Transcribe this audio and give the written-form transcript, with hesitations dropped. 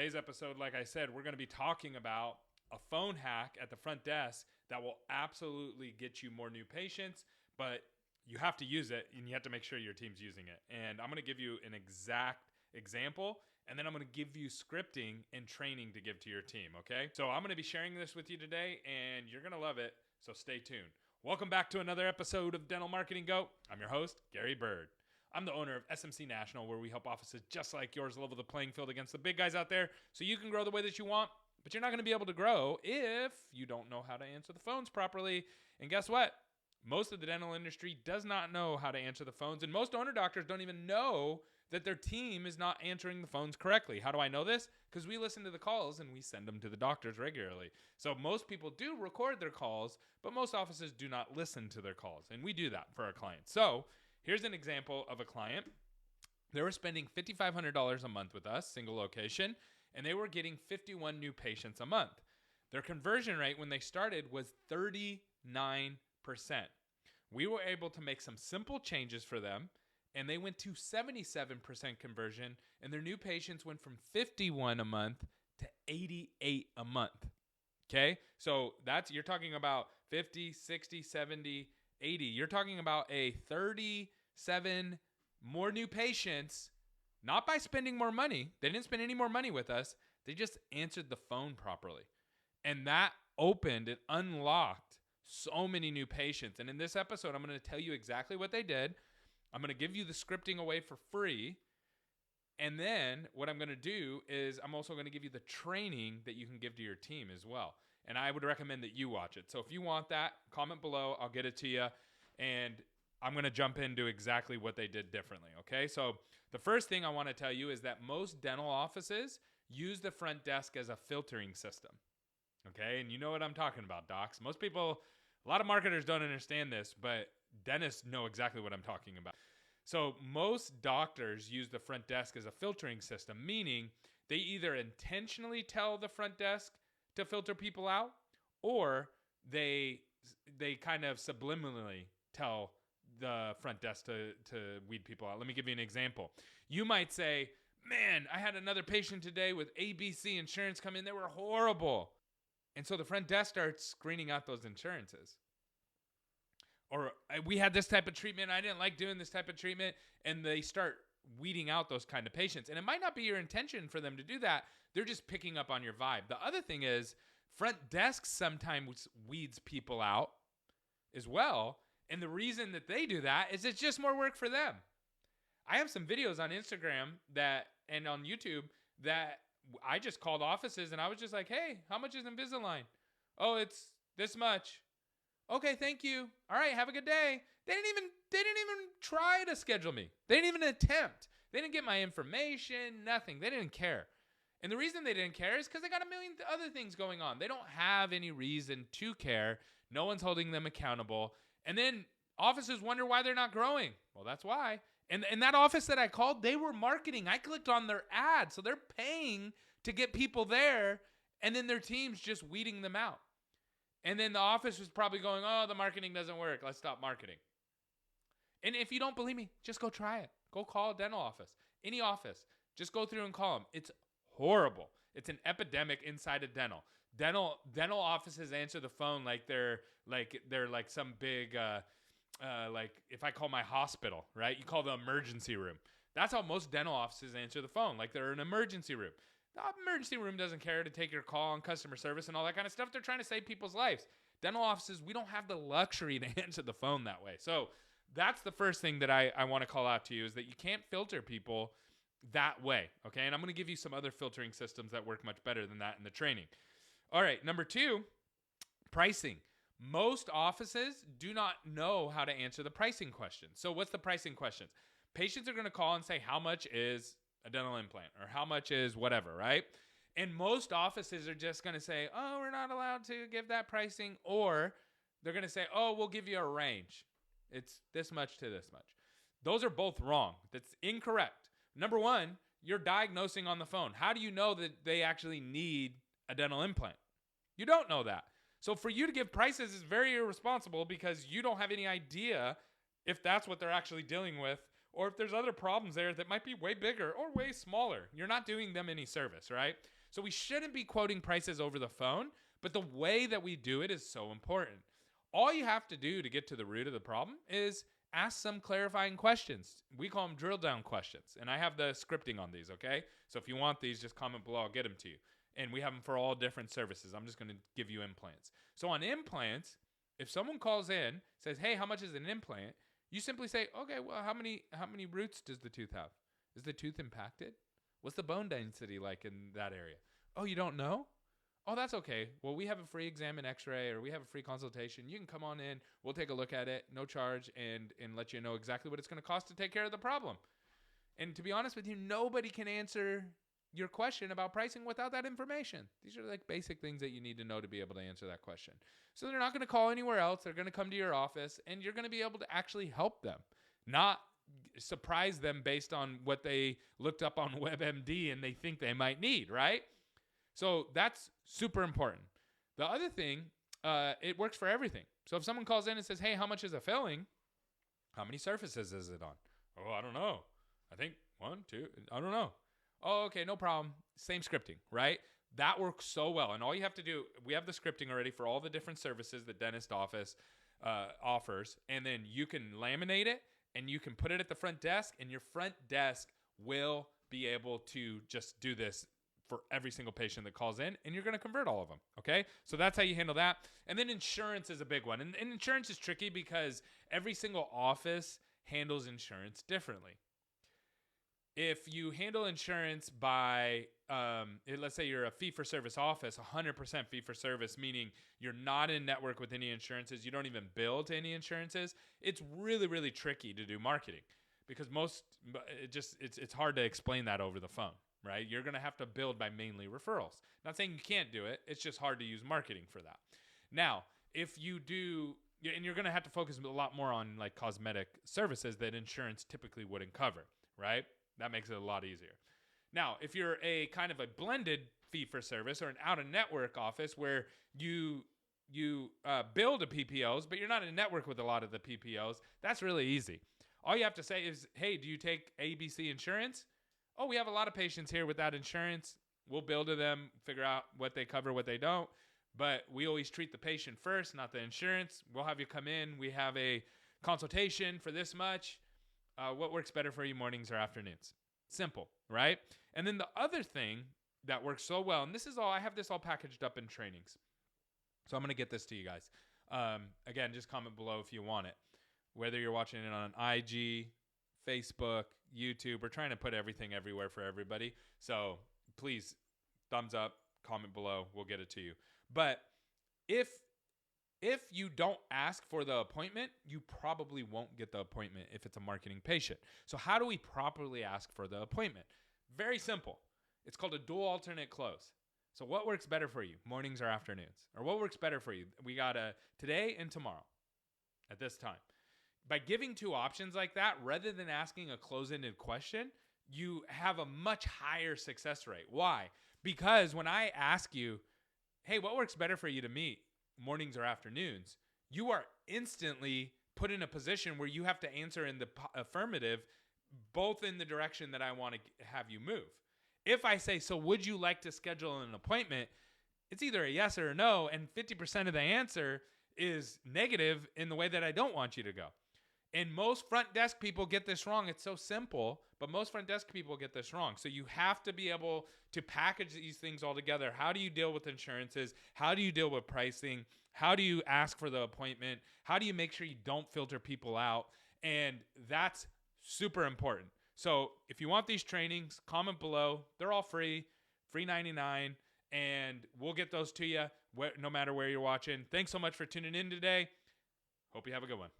Today's episode, like I said, we're going to be talking about a phone hack at the front desk that will absolutely get you more new patients, but you have to use it and you have to make sure your team's using it. And I'm going to give you an exact example, and then I'm going to give you scripting and training to give to your team, okay? So I'm going to be sharing this with you today, and you're going to love it, so stay tuned. Welcome back to another episode of Dental Marketing Go. I'm your host, Gary Bird. I'm the owner of SMC National, where we help offices just like yours level the playing field against the big guys out there so you can grow the way that you want, but you're not going to be able to grow if you don't know how to answer the phones properly. And guess what? Most of the dental industry does not know how to answer the phones, and most owner doctors don't even know that their team is not answering the phones correctly. How do I know this? Because we listen to the calls and we send them to the doctors regularly. So most people do record their calls, but most offices do not listen to their calls, and we do that for our clients. So here's an example of a client. They were spending $5,500 a month with us, single location, and they were getting 51 new patients a month. Their conversion rate when they started was 39%. We were able to make some simple changes for them, and they went to 77% conversion, and their new patients went from 51 a month to 88 a month. Okay? So you're talking about 50, 60, 70, 80. You're talking about a 37 more new patients, not by spending more money. They didn't spend any more money with us. They just answered the phone properly. And that opened and unlocked so many new patients. And in this episode, I'm going to tell you exactly what they did. I'm going to give you the scripting away for free. And then what I'm going to do is I'm also going to give you the training that you can give to your team as well. And I would recommend that you watch it. So if you want that, comment below. I'll get it to you. And I'm going to jump into exactly what they did differently, okay? So the first thing I want to tell you is that most dental offices use the front desk as a filtering system, okay? And you know what I'm talking about, docs. Most people, a lot of marketers don't understand this, but dentists know exactly what I'm talking about. So most doctors use the front desk as a filtering system, meaning they either intentionally tell the front desk to filter people out, or they kind of subliminally tell the front desk to weed people out. Let me give you an example. You might say, man, I had another patient today with ABC insurance come in. They were horrible. And so the front desk starts screening out those insurances. Or we had this type of treatment. I didn't like doing this type of treatment. And they start weeding out those kind of patients. And it might not be your intention for them to do that. They're just picking up on your vibe. The other thing is front desk sometimes weeds people out as well. And the reason that they do that is it's just more work for them. I have some videos on Instagram and on YouTube that I just called offices and I was just like, hey, how much is Invisalign? Oh, it's this much. Okay, thank you. All right, have a good day. They didn't even try to schedule me. They didn't even attempt. They didn't get my information, nothing. They didn't care. And the reason they didn't care is because they got a million other things going on. They don't have any reason to care. No one's holding them accountable. And then offices wonder why they're not growing. Well, that's why. And that office that I called, they were marketing. I clicked on their ad. So they're paying to get people there. And then their team's just weeding them out. And then the office was probably going, oh, the marketing doesn't work. Let's stop marketing. And if you don't believe me, just go try it. Go call a dental office. Any office. Just go through and call them. It's horrible. It's an epidemic inside of dental. Dental offices answer the phone like they're like some big like if I call my hospital, right? You call the emergency room. That's how most dental offices answer the phone, like they're an emergency room. The emergency room doesn't care to take your call on customer service and all that kind of stuff. They're trying to save people's lives. Dental offices, we don't have the luxury to answer the phone that way. So that's the first thing that I want to call out to you is that you can't filter people that way, okay? And I'm going to give you some other filtering systems that work much better than that in the training. All right, number 2, pricing. Most offices do not know how to answer the pricing question. So what's the pricing questions? Patients are going to call and say, how much is a dental implant? Or how much is whatever, right? And most offices are just going to say, oh, we're not allowed to give that pricing. Or they're going to say, oh, we'll give you a range. It's this much to this much. Those are both wrong. That's incorrect. Number 1, you're diagnosing on the phone. How do you know that they actually need a dental implant? You don't know that. So for you to give prices is very irresponsible because you don't have any idea if that's what they're actually dealing with or if there's other problems there that might be way bigger or way smaller, you're not doing them any service, right? So we shouldn't be quoting prices over the phone, but the way that we do it is so important. All you have to do to get to the root of the problem is ask some clarifying questions. We call them drill down questions, and I have the scripting on these, okay? So if you want these, just comment below. I'll get them to you. And we have them for all different services. I'm just going to give you implants. So on implants, if someone calls in, says, hey, how much is an implant? You simply say, okay, well, how many roots does the tooth have? Is the tooth impacted? What's the bone density like in that area? Oh, you don't know? Oh, that's okay. Well, we have a free exam and x-ray, or we have a free consultation. You can come on in. We'll take a look at it, no charge, and let you know exactly what it's going to cost to take care of the problem. And to be honest with you, nobody can answer your question about pricing without that information. These are like basic things that you need to know to be able to answer that question. So they're not going to call anywhere else. They're going to come to your office, and you're going to be able to actually help them, not surprise them based on what they looked up on WebMD and they think they might need, right? So that's super important. The other thing, it works for everything. So if someone calls in and says, hey, how much is a filling? How many surfaces is it on? Oh, I don't know. I think 1, 2, I don't know. Oh, okay, no problem. Same scripting, right? That works so well. And all you have to do, we have the scripting already for all the different services the dentist office offers. And then you can laminate it and you can put it at the front desk, and your front desk will be able to just do this for every single patient that calls in, and you're going to convert all of them, okay? So that's how you handle that. And then insurance is a big one. And insurance is tricky because every single office handles insurance differently. If you handle insurance by, let's say you're a fee-for-service office, 100% fee-for-service, meaning you're not in network with any insurances, you don't even bill to any insurances, it's really, really tricky to do marketing because it's hard to explain that over the phone, right? You're going to have to build by mainly referrals. Not saying you can't do it, it's just hard to use marketing for that. Now, if you do, and you're going to have to focus a lot more on like cosmetic services that insurance typically wouldn't cover, right? That makes it a lot easier. Now, if you're a kind of a blended fee-for-service or an out-of-network office where you bill to PPOs, but you're not in network with a lot of the PPOs, that's really easy. All you have to say is, hey, do you take ABC insurance? Oh, we have a lot of patients here without insurance. We'll bill to them, figure out what they cover, what they don't. But we always treat the patient first, not the insurance. We'll have you come in. We have a consultation for this much. What works better for you, mornings or afternoons? Simple, right? And then the other thing that works so well, and this is all, I have this all packaged up in trainings. So I'm going to get this to you guys. Again, just comment below if you want it. Whether you're watching it on IG, Facebook, YouTube, we're trying to put everything everywhere for everybody. So please, thumbs up, comment below. We'll get it to you. But if you don't ask for the appointment, you probably won't get the appointment if it's a marketing patient. So how do we properly ask for the appointment? Very simple. It's called a dual alternate close. So what works better for you, mornings or afternoons? Or what works better for you? We got a today and tomorrow at this time. By giving two options like that, rather than asking a close-ended question, you have a much higher success rate. Why? Because when I ask you, hey, what works better for you to meet, mornings or afternoons, you are instantly put in a position where you have to answer in the affirmative, both in the direction that I want to have you move. If I say, so would you like to schedule an appointment? It's either a yes or a no, and 50% of the answer is negative in the way that I don't want you to go. And most front desk people get this wrong. It's so simple, but most front desk people get this wrong. So you have to be able to package these things all together. How do you deal with insurances? How do you deal with pricing? How do you ask for the appointment? How do you make sure you don't filter people out? And that's super important. So if you want these trainings, comment below. They're all free, free 99, and we'll get those to you no matter where you're watching. Thanks so much for tuning in today. Hope you have a good one.